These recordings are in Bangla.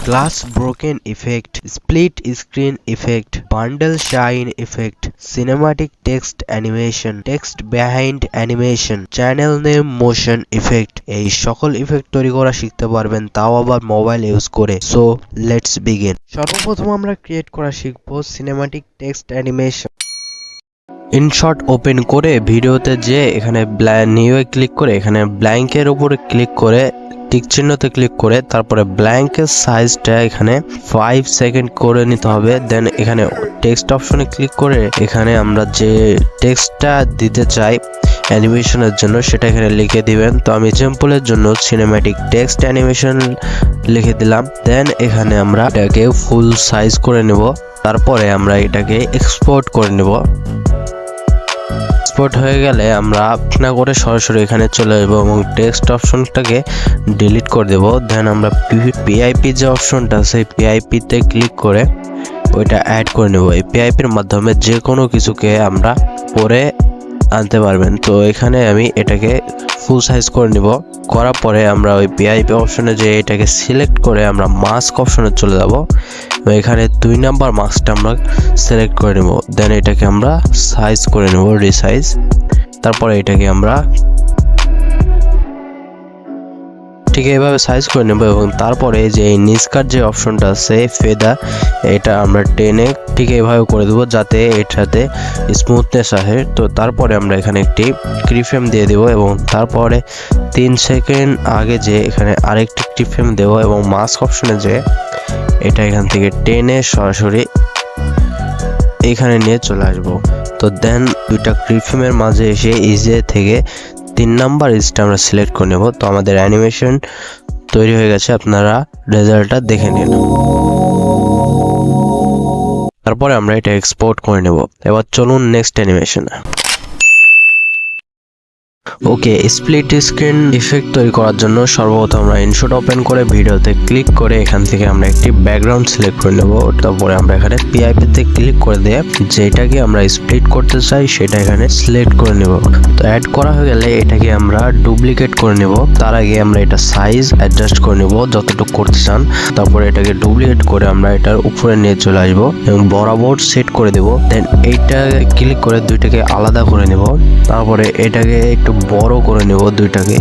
glass broken effect, split screen effect, bundle shine effect, cinematic text animation, text behind animation, channel name motion effect এই সকল ইফেক্ট তৈরি করা শিখতে পারবেন, তাও আবার মোবাইল ইউজ করে। So let's begin. সর্বপ্রথম আমরা ক্রিয়েট করা শিখব cinematic text animation. InShot open করে ভিডিওতে যে এখানে নিউ এ ক্লিক করে এখানে ব্ল্যাঙ্কের উপরে ক্লিক করে টিক চিহ্নতে ক্লিক করে তারপরে ব্ল্যাঙ্কের সাইজটা এখানে 5 সেকেন্ড করে নিতে হবে। দেন এখানে টেক্সট অপশনে ক্লিক করে এখানে আমরা যে টেক্সটটা দিতে চাই অ্যানিমেশনের জন্য সেটা এখানে লিখে দিবেন। তো আমি এক্সাম্পলের জন্য সিনেম্যাটিক টেক্সট অ্যানিমেশন লিখে দিলাম। দেন এখানে আমরা এটাকে ফুল সাইজ করে নেব। তারপরে আমরা এটাকে এক্সপোর্ট করে নেব। এক্সপোর্ট হয়ে গেলে আমরা না করে সরাসরি এখানে চলে যাব এবং টেক্সট অপশনটাকে ডিলিট করে দেব। দেন আমরা পিআইপি যে অপশনটা সেই পিআইপিতে ক্লিক করে ওইটা অ্যাড করে নেব। এই পিআইপির মাধ্যমে যে কোনো কিছুকে আমরা পরে আনতে পারবেন। তো এখানে আমি এটাকে ফুল সাইজ করে নিব। করার পরে আমরা ওই পিআইপি অপশনে যে এটাকে সিলেক্ট করে আমরা মাস্ক অপশনে চলে যাব। এখানে 2 নাম্বার মাস্কটা আমরা সিলেক্ট করে নেব। দেন এটাকে আমরা সাইজ করে নেব, রিসাইজ। তারপরে এটাকে আমরা ঠিক এইভাবে সাইজ করে নেব এবং তারপরে যে নিচকার যে অপশনটা আছে ফেদার, এটা আমরা টেনে ঠিক এইভাবে করে দেবো যাতে এটাতে স্মুথনেস আসে। তো তারপরে আমরা এখানে একটি কিফ্রেম দিয়ে দেব এবং তারপরে 3 সেকেন্ড আগে যে এখানে আরেকটি কিফ্রেম দেব এবং মাস্ক অপশনে যে এটা এখান থেকে টেনে সরাসরি এখানে নিয়ে চলে আসবো। তো দেন দুইটা কিফ্রেমের মাঝে এসে ইজে থেকে 3 নাম্বার ইজটা আমরা সিলেক্ট করে নেব। তো আমাদের অ্যানিমেশন তৈরি হয়ে গেছে, আপনারা রেজাল্টটা দেখে নিন। তারপরে আমরা এটা এক্সপোর্ট করে নেব। এবার চলুন নেক্সট অ্যানিমেশনে। ওকে, স্প্লিট স্ক্রিন ইফেক্ট তৈরি করার জন্য সর্বপ্রথম আমরা ইনশট ওপেন করে ভিডিওতে ক্লিক করে এখান থেকে আমরা একটি ব্যাকগ্রাউন্ড সিলেক্ট করে নেব। তারপরে আমরা এখানে পিআইপিতে ক্লিক করে দিয়ে যেটাকে আমরা স্প্লিট করতে চাই সেটা এখানে সিলেক্ট করে নেব। তো অ্যাড করা হয়ে গেলে এটাকে আমরা ডুপ্লিকেট করে নেব। তার আগে আমরা এটা সাইজ অ্যাডজাস্ট করে নেব যতটুকু করতে চান। তারপরে এটাকে ডুপ্লিকেট করে আমরা এটার উপরে নিয়ে চলে আসবো এবং বরাবর সেট করে দেব। দেন এইটা ক্লিক করে দুইটাকে আলাদা করে নেব। তারপরে এটাকে একটু বড় করে নেব দুইটাকে।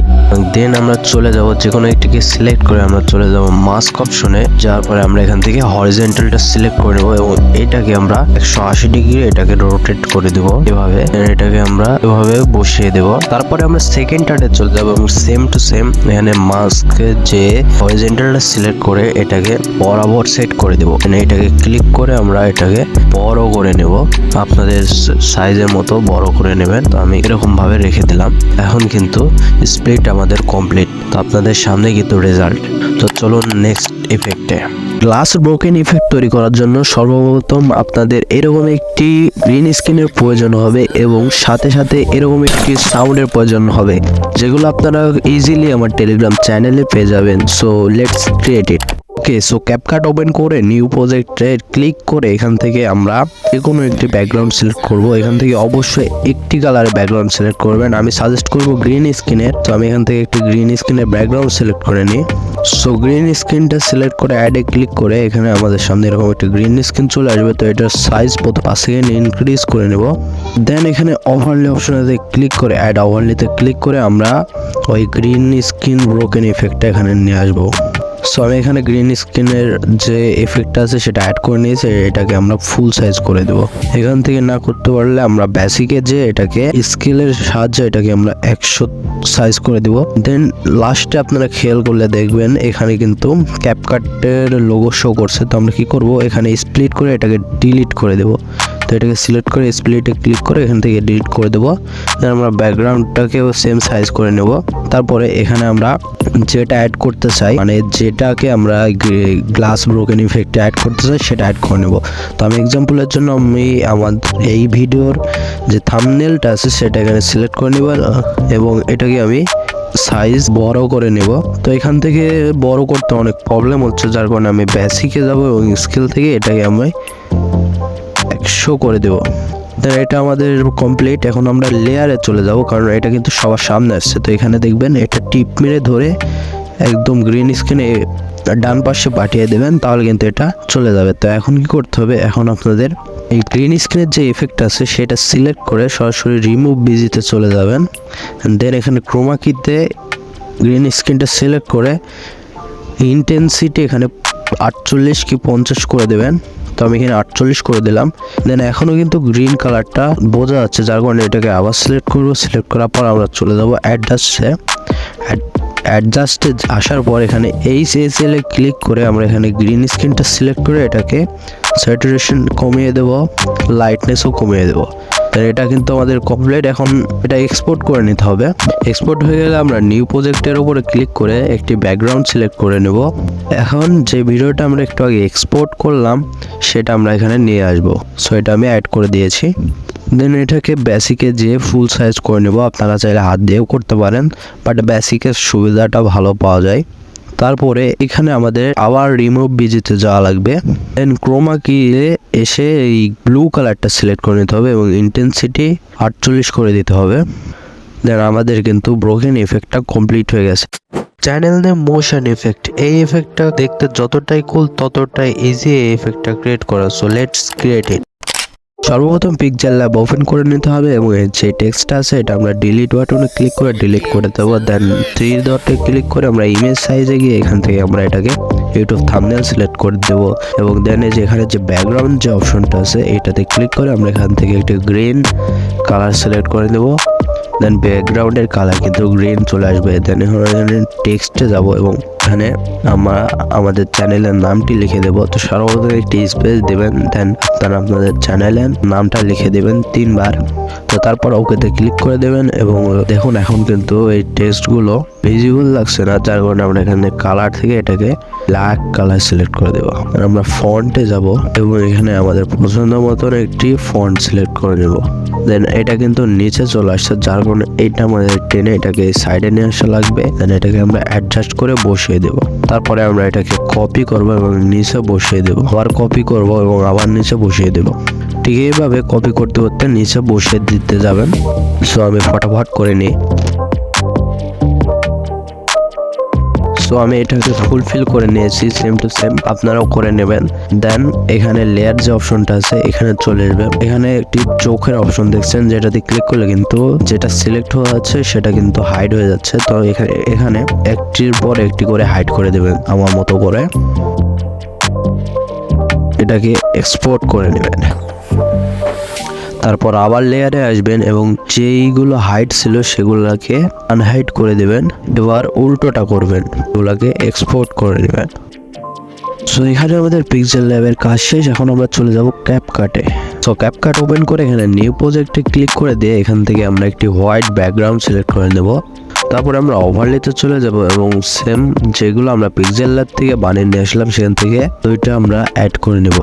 দেন আমরা চলে যাব যে কোনো একটিকে সিলেক্ট করে আমরা চলে যাব মাস্ক অপশনে। যাওয়ার পরে আমরা এখান থেকে হরিজন্টালটা সিলেক্ট করে নেব এবং এটাকে আমরা 180 ডিগ্রি এটাকে রোটেট করে দেব এভাবে। এটাকে আমরা এভাবে বসিয়ে দেব। তারপরে আমরা সেকেন্ড টার্টে চলে যাব এবং সেম টু সেম এখানে মাস্কে যে হরিজন্টালটা সিলেক্ট করে এটাকে বরাবর সেট করে দেব। এটাকে ক্লিক করে আমরা এটাকে বড় করে নেব, আপনাদের সাইজের মতো বড় করে নেবেন। তো আমি এরকম ভাবে রেখে দিলাম। এখন কিন্তু স্প্লিট আমাদের কমপ্লিট। তো আপনাদের সামনে কিন্তু রেজাল্ট। তো চলুন নেক্সট ইফেক্টে। গ্লাস ব্রোকেন ইফেক্ট তৈরি করার জন্য সর্বপ্রথম আপনাদের এরকম একটি গ্রিন স্ক্রিনের প্রয়োজন হবে এবং সাথে সাথে এরকম একটি সাউন্ডের প্রয়োজন হবে, যেগুলো আপনারা ইজিলি আমার টেলিগ্রাম চ্যানেলে পেয়ে যাবেন। So let's create it. Okay, so CapCut open করে নিউ প্রজেক্টে ক্লিক করে এখান থেকে আমরা যে কোনো একটি ব্যাকগ্রাউন্ড সিলেক্ট করব। এখান থেকে অবশ্যই একটি কালারের ব্যাকগ্রাউন্ড সিলেক্ট করবেন। আমি সাজেস্ট করব গ্রিন স্ক্রিনের। তো আমি এখান থেকে একটি গ্রিন স্ক্রিনের ব্যাকগ্রাউন্ড সিলেক্ট করে নিই। সো গ্রিন স্ক্রিনটা সিলেক্ট করে অ্যাডে ক্লিক করে এখানে আমাদের সামনে এরকম একটি গ্রিন স্ক্রিন চলে আসবে। তো এটার সাইজ 5 সেকেন্ড ইনক্রিজ করে নেব। দেন এখানে ওভারলে অপশনে ক্লিক করে অ্যাড ওভারলেতে ক্লিক করে আমরা ওই গ্রিন স্ক্রিন ব্রোকেন ইফেক্টটা এখানে নিয়ে আসবো। সো আমি এখানে গ্রিন স্ক্রিনের যে এফেক্টটা আছে সেটা অ্যাড করে নিয়েছি। এটাকে আমরা ফুল সাইজ করে দেব। এখান থেকে না করতে পারলে আমরা বেসিকে যে এটাকে স্কেলের সাহায্যে এটাকে আমরা 100 সাইজ করে দেব। দেন লাস্টে আপনারা খেয়াল করলে দেখবেন এখানে কিন্তু ক্যাপকাটের লোগো শো করছে। তো আমরা কি করব, এখানে স্প্লিট করে এটাকে ডিলিট করে দেব। তো এটাকে সিলেক্ট করে স্প্লিটে ক্লিক করে এখান থেকে ডিলিট করে দেবো। দেন আমরা ব্যাকগ্রাউন্ডটাকেও সেম সাইজ করে নেব। তারপরে এখানে আমরা যেটা অ্যাড করতে চাই, মানে যেটাকে আমরা গ্লাস ব্রোকেন ইফেক্টে অ্যাড করতে চাই সেটা অ্যাড করে নেব। তো আমি এক্সাম্পলের জন্য আমি আমার এই ভিডিওর যে থাম্বনেলটা আছে সেটা এখানে সিলেক্ট করে নেব এবং এটাকে আমি সাইজ বড় করে নেব। তো এখান থেকে বড় করতে অনেক প্রবলেম হচ্ছে, যার কারণে আমি বেসিকে যাব এবং স্কেল থেকে এটাকে আমি 100 করে দেব। দেন এটা আমাদের কমপ্লিট। এখন আমরা লেয়ারে চলে যাব, কারণ এটা কিন্তু সবার সামনে আসছে। তো এখানে দেখবেন এটা টিপ মেরে ধরে একদম গ্রিন স্ক্রিনে ডান পাশে পাঠিয়ে দেবেন, তাহলে কিন্তু এটা চলে যাবে। তো এখন কি করতে হবে, এখন আপনাদের এই গ্রিন স্ক্রিনের যে ইফেক্ট আছে সেটা সিলেক্ট করে সরাসরি রিমুভ বিজিতে চলে যাবেন। দেন এখানে ক্রোমা কিতে গ্রিন স্ক্রিনটা সিলেক্ট করে ইন্টেন্সিটি এখানে 48 কি 50 করে দেবেন। তো আমি এখানে 48 করে দিলাম। দেন এখনও কিন্তু গ্রিন কালারটা বোঝা যাচ্ছে, যার কারণে এটাকে আবার সিলেক্ট করব। সিলেক্ট করার পর আমরা চলে যাব অ্যাডজাস্টে আসার পর এখানে HSL এ ক্লিক করে আমরা এখানে গ্রিন স্ক্রিনটা সিলেক্ট করে এটাকে স্যাচুরেশন কমিয়ে দেব, লাইটনেসও কমিয়ে দেব। তাহলে এটা কিন্তু আমাদের কমপ্লিট। এখন এটা এক্সপোর্ট করে নিতে হবে। এক্সপোর্ট হয়ে গেলে আমরা নিউ প্রজেক্টের উপরে ক্লিক করে একটি ব্যাকগ্রাউন্ড সিলেক্ট করে নেব। এখন যে ভিডিওটা আমরা একটু আগে এক্সপোর্ট করলাম সেটা আমরা এখানে নিয়ে আসব। সো এটা আমি অ্যাড করে দিয়েছি। দেন এটাকে বেসিকে যেয়ে ফুল সাইজ করে নেব। আপনারা চাইলে হাত দিয়েও করতে পারেন, বাট বেসিকের সুবিধাটা ভালো পাওয়া যায়। তারপরে এখানে আমাদের আবার রিমুভ বিজিতে যাওয়া লাগবে। দেন ক্রোমা কিয়ে এসে এই ব্লু কালারটা সিলেক্ট করে নিতে হবে এবং ইন্টেন্সিটি 48 করে দিতে হবে। দেন আমাদের কিন্তু ব্রোকেন ইফেক্টটা কমপ্লিট হয়ে গেছে। Channel name motion effect. এই ইফেক্টটা দেখতে যতটাই কুল ততটাই ইজি এই ইফেক্টটা ক্রিয়েট করা। So let's create it. সর্বপ্রথম পিক্সেল ল্যাব ওপেন করে নিতে হবে এবং এর যে টেক্সটটা আছে এটা আমরা ডিলিট বাটনে ক্লিক করে ডিলিট করে দেবো। দেন 3 ডটে ক্লিক করে আমরা ইমেজ সাইজে গিয়ে এখান থেকে আমরা এটাকে ইউটিউব থাম্বনেল সিলেক্ট করে দেবো এবং দেন এই যে এখানে যে ব্যাকগ্রাউন্ড যে অপশনটা আছে এটাতে ক্লিক করে আমরা এখান থেকে একটি গ্রিন কালার সিলেক্ট করে দেবো। দেন ব্যাকগ্রাউন্ডের কালার কিন্তু গ্রিন চলে আসবে। দেন এখানে টেক্সটে যাব এবং এখানে আমরা আমাদের চ্যানেলের নামটি লিখে দেব। তো সর্বপ্রথম একটি স্পেস দেবেন, দেন আপনারা আপনাদের চ্যানেলের নামটা লিখে দেবেন 3 বার। তো তারপর ওকেতে ক্লিক করে দেবেন এবং দেখুন এখন কিন্তু এই টেক্সটগুলো ভিজিবল লাগছে না, যার কারণে আমরা এখানে কালার থেকে এটাকে ব্ল্যাক কালার সিলেক্ট করে দেবো। আমরা ফন্টে যাব এবং এখানে আমাদের পছন্দ মতন একটি ফন্ট সিলেক্ট করে নেব। দেন এটা কিন্তু নিচে চলে আসছে, যার কারণে এটা আমাদের টেনে এটাকে সাইডে নিয়ে আসা লাগবে। দেন এটাকে আমরা অ্যাডজাস্ট করে বসিয়ে দেব। তারপরে আমরা এটাকে কপি করব এবং নিচে বসিয়ে দেব, আবার কপি করব এবং আবার নিচে বসিয়ে দেব। ঠিক এইভাবে কপি করতে করতে নিচে বসিয়ে দিতে যাবেন। সো আমি ফটাফট করে নিই। সো আমি এটাকে ফুলফিল করে নিয়েছি, সেম টু সেম আপনারাও করে নেবেন। দেন এখানে লেয়ার যে অপশনটা আছে এখানে চলে আসবে। এখানে একটি চোখের অপশন দেখছেন, যেটাতে ক্লিক করলে কিন্তু যেটা সিলেক্ট হয়ে আছে সেটা কিন্তু হাইড হয়ে যাচ্ছে। তো এখানে একটির পর একটি করে হাইড করে দেবেন আমার মতো করে। এটাকে এক্সপোর্ট করে নেবেন। তারপর আবার লেয়ারে আসবেন এবং যেইগুলো হাইট ছিল সেগুলোকে আনহাইড করে দেবেন। এবার উল্টোটা করবেন, এগুলোকে এক্সপোর্ট করে নেবেন। সো এখানে আমাদের পিক্সেল ল্যাবের কাজ শেষ। এখন আমরা চলে যাব ক্যাপকাটে। সো ক্যাপকাট ওপেন করে এখানে নিউ প্রজেক্টে ক্লিক করে দিয়ে এখান থেকে আমরা একটি হোয়াইট ব্যাকগ্রাউন্ড সিলেক্ট করে নেব। তারপরে আমরা ওভারলেতে চলে যাব এবং সেম যেগুলো আমরা পিক্সেল ল্যাব থেকে বানিয়ে নিয়ে আসলাম সেখান থেকে দুইটা আমরা অ্যাড করে নেব।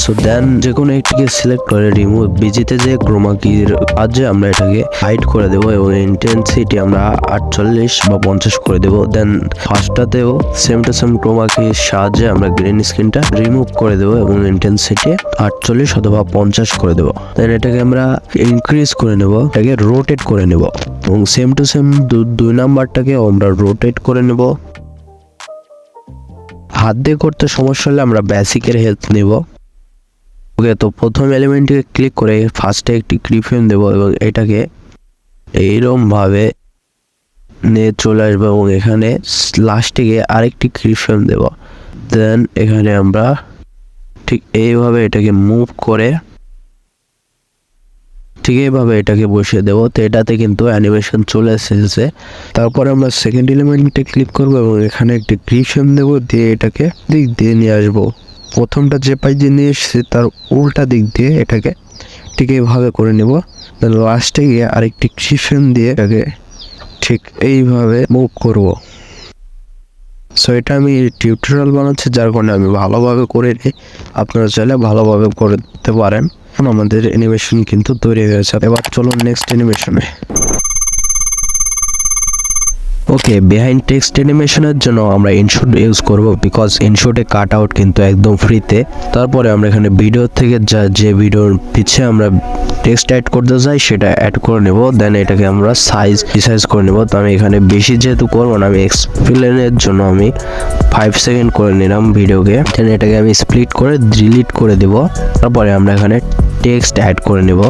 সো দেন যে কোনো একটিকে সিলেক্ট করে রিমুভ বিজিতে যে ক্রোমা কির সাহায্যে আমরা এটাকে হাইড করে দেবো এবং ইন্টেন্সিটি আমরা 48 বা 50 করে দেবো। দেন ফার্স্টটাতেও সেম টু সেম ক্রোমা কির সাহায্যে আমরা গ্রিন স্ক্রিনটা রিমুভ করে দেবো এবং ইন্টেন্সিটি 48 অথবা 50 করে দেবো। দেন এটাকে আমরা ইনক্রিজ করে নেব, এটাকে রোটেট করে নেব এবং সেম টু সেম 2 নাম্বারটাকে আমরা রোটেট করে নেব। হাত দিয়ে করতে সমস্যা হলে আমরা বেসিকের হেল্প নেব। ওকে, তো প্রথম এলিমেন্টকে ক্লিক করে ফার্স্টে একটি কিফ্রেম দেব এবং এটাকে এইরকম ভাবে নিয়ে চলে আসবো এবং এখানে লাস্টে গিয়ে আরেকটি কিফ্রেম দেব। দেন এখানে আমরা ঠিক এইভাবে এটাকে মুভ করে ঠিক এইভাবে এটাকে বসিয়ে দেবো। তো এটাতে কিন্তু অ্যানিমেশন চলে এসেছে। তারপরে আমরা সেকেন্ড এলিমেন্টে ক্লিক করবো এবং এখানে একটি কিফ্রেম দেবো, দিয়ে এটাকে দিক দিয়ে নিয়ে আসবো। প্রথমটা যে পাশ দিয়ে নিয়ে এসেছি তার উল্টা দিক দিয়ে এটাকে ঠিক এইভাবে করে নেব। দেন লাস্টে গিয়ে আরেকটি কিফ্রেম দিয়ে এটাকে ঠিক এইভাবে মুভ করব। সো এটা আমি টিউটোরিয়াল বানাচ্ছি, যার কারণে আমি ভালোভাবে করে নিই। আপনারা চাইলে ভালোভাবে করতে পারেন। এখন আমাদের অ্যানিমেশন কিন্তু তৈরি হয়েছে। এবার চলুন নেক্সট অ্যানিমেশনে। ওকে, বিহাইন্ড টেক্সট অ্যানিমেশনের জন্য আমরা ইনশট ইউজ করব, বিকজ ইনশটে কাট আউট কিন্তু একদম ফ্রিতে। তারপরে আমরা এখানে ভিডিও থেকে যে ভিডিওর পিছে আমরা টেক্সট অ্যাড করতে চাই সেটা অ্যাড করে নেব। দেন এটাকে আমরা রিসাইজ করে নেব। তো আমি এখানে বেশি যেহেতু করবো না, আমি এক্সপ্লেনের জন্য আমি 5 সেকেন্ড করে নিলাম ভিডিওকে। দেন এটাকে আমি স্প্লিট করে ডিলিট করে দেব। তারপরে আমরা এখানে টেক্সট অ্যাড করে নেব।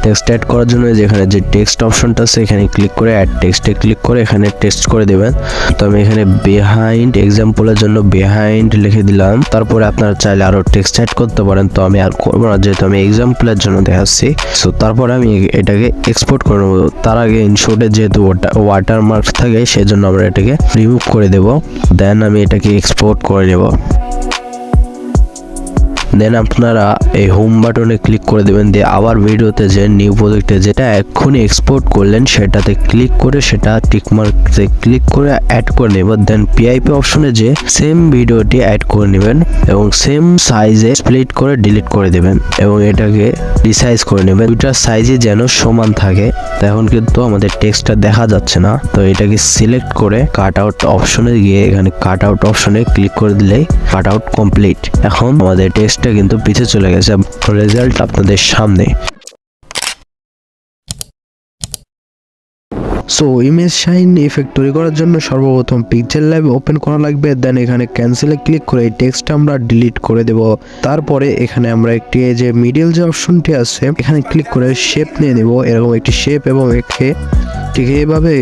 টেক্সট অ্যাড করার জন্য যেখানে যে টেক্সট অপশনটা আছে এখানে ক্লিক করে অ্যাড টেক্সটে ক্লিক করে এখানে টেক্সট করে দেবেন। তো আমি এখানে বিহাইন্ড এক্সাম্পলের জন্য বিহাইন্ড লিখে দিলাম। তারপরে আপনারা চাইলে আরো টেক্সট অ্যাড করতে পারেন, তো আমি আর করবো না যেহেতু আমি এক্সাম্পলের জন্য দেখাচ্ছি। সো তারপরে আমি এটাকে এক্সপোর্ট করে নেব। তার আগে ইনশটে যেহেতু ওয়াটারমার্ক থাকে সেজন্য আমরা এটাকে রিমুভ করে দেব। দেন আমি এটাকে এক্সপোর্ট করে নেব। দেন আপনারা এই হোম বাটনে ক্লিক করে দেবেন, দিয়ে আবার ভিডিওতে যে নিউ প্রজেক্টে যেটা এক্ষুনি এক্সপোর্ট করলেন সেটাতে ক্লিক করে সেটা টিকমার্কতে ক্লিক করে অ্যাড করে নেব। দেন পিআইপি অপশনে যে সেম ভিডিওটি অ্যাড করে নেবেন এবং সেম সাইজে স্প্লিট করে ডিলিট করে দেবেন এবং এটাকে রিসাইজ করে নেবেন। দুইটার সাইজে যেন সমান থাকে। এখন কিন্তু আমাদের টেক্সটটা দেখা যাচ্ছে না, তো এটাকে সিলেক্ট করে কাট আউট অপশনে গিয়ে এখানে কাট আউট অপশনে ক্লিক করে দিলেই কাট আউট কমপ্লিট। এখন আমাদের টেক্সটটা কিন্তু পিছিয়ে চলে গেছে, রেজাল্ট আপনাদের সামনে। সো ইমেজ শাইন ইফেক্ট তৈরি করার জন্য সর্বপ্রথম পিকচার ল্যাব ওপেন করা লাগবে। দেন এখানে ক্যান্সেলে ক্লিক করে এই টেক্সটটা আমরা ডিলিট করে দেব। তারপরে এখানে আমরা একটি যে মিডল যে অপশনটি আছে এখানে ক্লিক করে শেপ নিয়ে নেব, এরকম একটি শেপ এবং একে ঠিক এইভাবে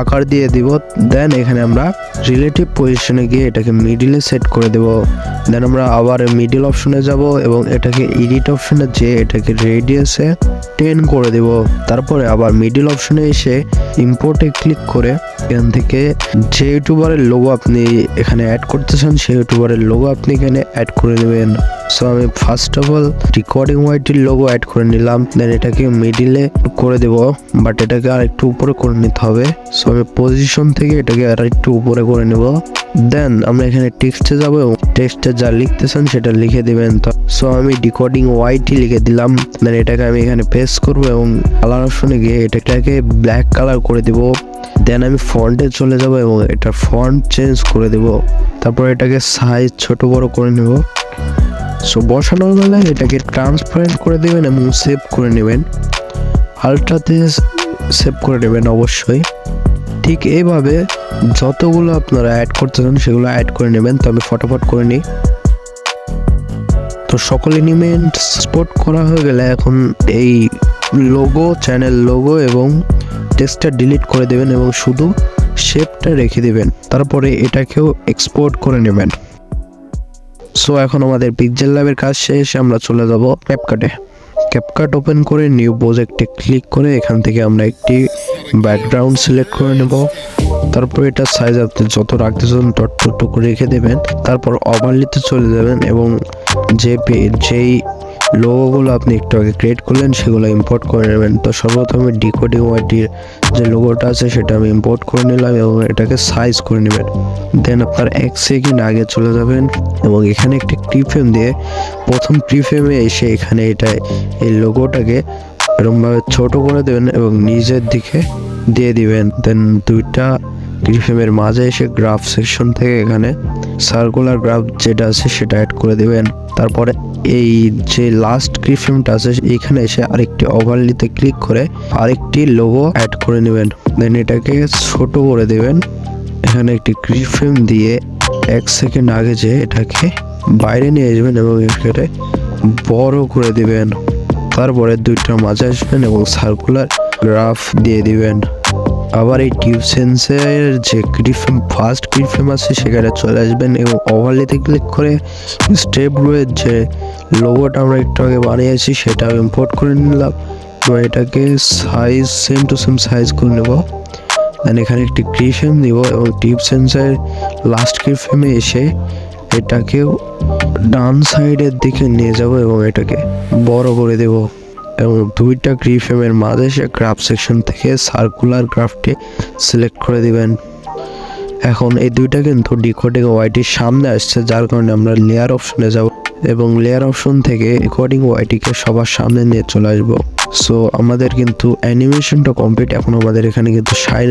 আকার দিয়ে দিব। দেন এখানে আমরা রিলেটিভ পজিশনে গিয়ে এটাকে মিডিলে সেট করে দেব। দেন আমরা আবার মিডল অপশনে যাব এবং এটাকে এডিট অপশনে যে এটাকে রেডিয়াসে 10 করে দেব। তারপরে আবার মিডল অপশনে এসে ইম্পোর্টে ক্লিক করে এখান থেকে যে ইউটিউবারের লোগো আপনি এখানে অ্যাড করতে চান সেই ইউটিউবারের লোগো আপনি এখানে অ্যাড করে নেবেন। সো আমি ফার্স্ট অফ অল রেকর্ডিং ওয়াইটির লোগো অ্যাড করে নিলাম। দেন এটাকে মিডিলে করে দেব, বাট এটাকে আর একটু উপরে করে নিতে হবে। সো আমি পজিশন থেকে এটাকে আর একটু উপরে করে নেব। দেন আমরা এখানে টেক্সটে যাব এবং টেক্সটে যা লিখতেছেন সেটা লিখে দিবেন। সো আমি রেকর্ডিং ওয়াইটি লিখে দিলাম। দেন এটাকে আমি এখানে পেস্ট করব এবং কালার অপশনে গিয়ে এটাকে ব্ল্যাক কালার করে দিব। দেন আমি ফন্টে চলে যাব এবং এটা ফন্ট চেঞ্জ করে দেব। তারপর এটাকে সাইজ ছোট বড় করে নেব। সো বসানোর বেলায় এটাকে ট্রান্সপারেন্ট করে দেবেন এবং সেভ করে নেবেন। আলট্রাতে সেভ করে নেবেন অবশ্যই। ঠিক এইভাবে যতগুলো আপনারা অ্যাড করতে চান সেগুলো অ্যাড করে নেবেন। তো আমি ফটাফট করে নিই। তো সকল এলিমেন্ট এক্সপোর্ট করা হয়ে গেলে এখন এই লোগো, চ্যানেল লোগো এবং টেক্সটটা ডিলিট করে দেবেন এবং শুধু শেপটা রেখে দেবেন। তারপরে এটাকেও এক্সপোর্ট করে নেবেন। সো এখন আমাদের পিকচার ল্যাবের কাজ শেষ, আমরা চলে যাব ক্যাপকাটে। ক্যাপকাট ওপেন করে নিউ প্রজেক্টে ক্লিক করে এখান থেকে আমরা একটি ব্যাকগ্রাউন্ড সিলেক্ট করে নেব। তারপর এটা সাইজ আপনি যত রাখতে চান ততটুকু রেখে দেবেন। তারপর ওভারলিতে চলে যাবেন এবং যেই লোগোগুলো আপনি একটু আগে ক্রিয়েট করলেন সেগুলো ইম্পোর্ট করে নেবেন। তো সর্বপ্রথমে ডিকোডিং ওয়াইটির যে লোগোটা আছে সেটা আমি ইম্পোর্ট করে নিলাম এবং এটাকে সাইজ করে নেবেন। দেন আপনার 1 সেকেন্ড আগে চলে যাবেন এবং এখানে একটি প্রিফ্রেম দিয়ে প্রথম প্রিফ্রেমে এসে এখানে এই লোগোটাকে এরকমভাবে ছোট করে দেবেন এবং নিচের দিকে দিয়ে দিবেন। দেন দুইটা প্রিফ্রেমের মাঝে এসে গ্রাফ সেকশন থেকে এখানে সার্কুলার গ্রাফ যেটা আছে সেটা অ্যাড করে দেবেন। তারপরে এই যে লাস্ট প্রিফ্রেমটা আছে এখানে এসে আরেকটি ওভারলিতে ক্লিক করে আরেকটি লোগো অ্যাড করে নেবেন। দেন এটাকে ছোট করে দেবেন। এখানে একটি প্রিফ্রেম দিয়ে 1 সেকেন্ড আগে যে এটাকে বাইরে নিয়ে আসবেন এবং এখানে বড় করে দিবেন। তারপরে দুইটা মাঝে আসবেন এবং সার্কুলার গ্রাফ দিয়ে দিবেন। আবার এই টিউব সেন্সের যে ফার্স্ট প্রিফ্রেম আছে সেখানে চলে আসবেন এবং ওভারলিতে ক্লিক করে স্টেপ রোয়ের যে লোগোটা আমরা একটু আগে বানিয়েছি সেটা ইম্পোর্ট করে নিলাম এবং এটাকে size same to same size করে নেব। দেন এখানে একটি প্রিফ্রেম দিব এবং টিউব সেন্সের লাস্ট প্রিফ্রেমে এসে এটাকেও ডান সাইডের দিকে নিয়ে যাব এবং এটাকে বড় করে দেব এবং দুইটা প্রিফ্রেমের মাঝে এসে গ্রাফ সেকশন থেকে সার্কুলার গ্রাফটি সিলেক্ট করে দিবেন। এখন এই দুইটা কিন্তু ডিকোডিং ওয়াইটির সামনে আসছে, যার কারণে আমরা লেয়ার অপশনে যাব এবং লেয়ার অপশন থেকে ডিকোডিং ওয়াইটিকে সবার সামনে নিয়ে চলে আসবো। সো আমাদের কিন্তু অ্যানিমেশনটা কমপ্লিট, এখন আমাদের এখানে কিন্তু শাইন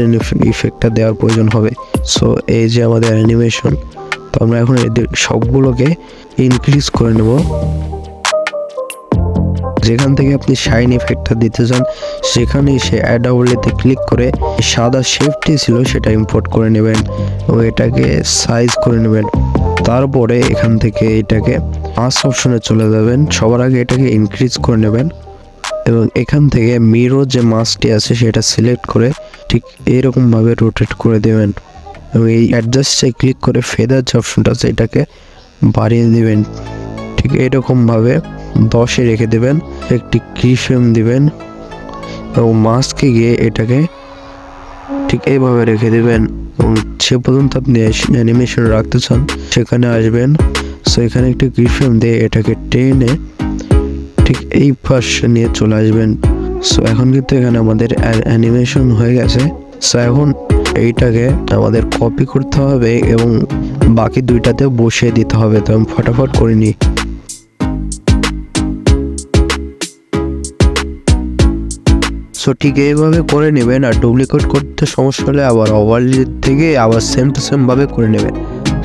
ইফেক্টটা দেওয়ার প্রয়োজন হবে। সো এই যে আমাদের অ্যানিমেশন, তো আমরা এখন এদের সবগুলোকে ইনক্রিজ করে নেব। যেখান থেকে আপনি শাইন ইফেক্টটা দিতে চান সেখানে সে অ্যাডাবলিতে ক্লিক করে সাদা শেপটি ছিল সেটা ইম্পোর্ট করে নেবেন এবং এটাকে সাইজ করে নেবেন। তারপরে এখান থেকে এটাকে মাস অপশনে চলে যাবেন, সবার আগে এটাকে ইনক্রিজ করে নেবেন এবং এখান থেকে মিরর যে মাসটি আছে সেটা সিলেক্ট করে ঠিক এইরকমভাবে রোটেট করে দেবেন এবং এই অ্যাডজাস্টে ক্লিক করে ফেদার যে অপশনটা আছে এটাকে বাড়িয়ে দেবেন। ঠিক এইরকমভাবে 10-এ রেখে দেবেন, একটি কিফ্রেম দিবেন এবং মাস্কে গিয়ে এটাকে ঠিক এইভাবে রেখে দেবেন এবং সে পর্যন্ত আপনি অ্যানিমেশন রাখতে চান সেখানে আসবেন। সো এখানে একটি কিফ্রেম দিয়ে এটাকে টেনে ঠিক এই পাশে নিয়ে চলে আসবেন। সো এখন কিন্তু এখানে আমাদের অ্যানিমেশন হয়ে গেছে। সো এখন এইটাকে আমাদের কপি করতে হবে এবং বাকি দুইটাতে বসিয়ে দিতে হবে। তো আমি ফটাফট করে নিই। সো ঠিক এইভাবে করে নেবেন, আর ডুপ্লিকেট করতে সমস্যা হলে আবার ওভারলি থেকে আবার সেম টু সেম ভাবে করে নেবেন।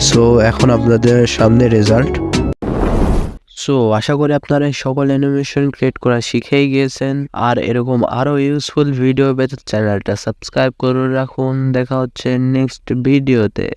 সো এখন আপনাদের সামনে রেজাল্ট। সো আশা করি আপনারা সকল অ্যানিমেশন ক্রিয়েট করা শিখেই গিয়েছেন, আর এরকম আরও ইউজফুল ভিডিও পেতে চ্যানেলটা সাবস্ক্রাইব করে রাখুন। দেখা হচ্ছে নেক্সট ভিডিওতে।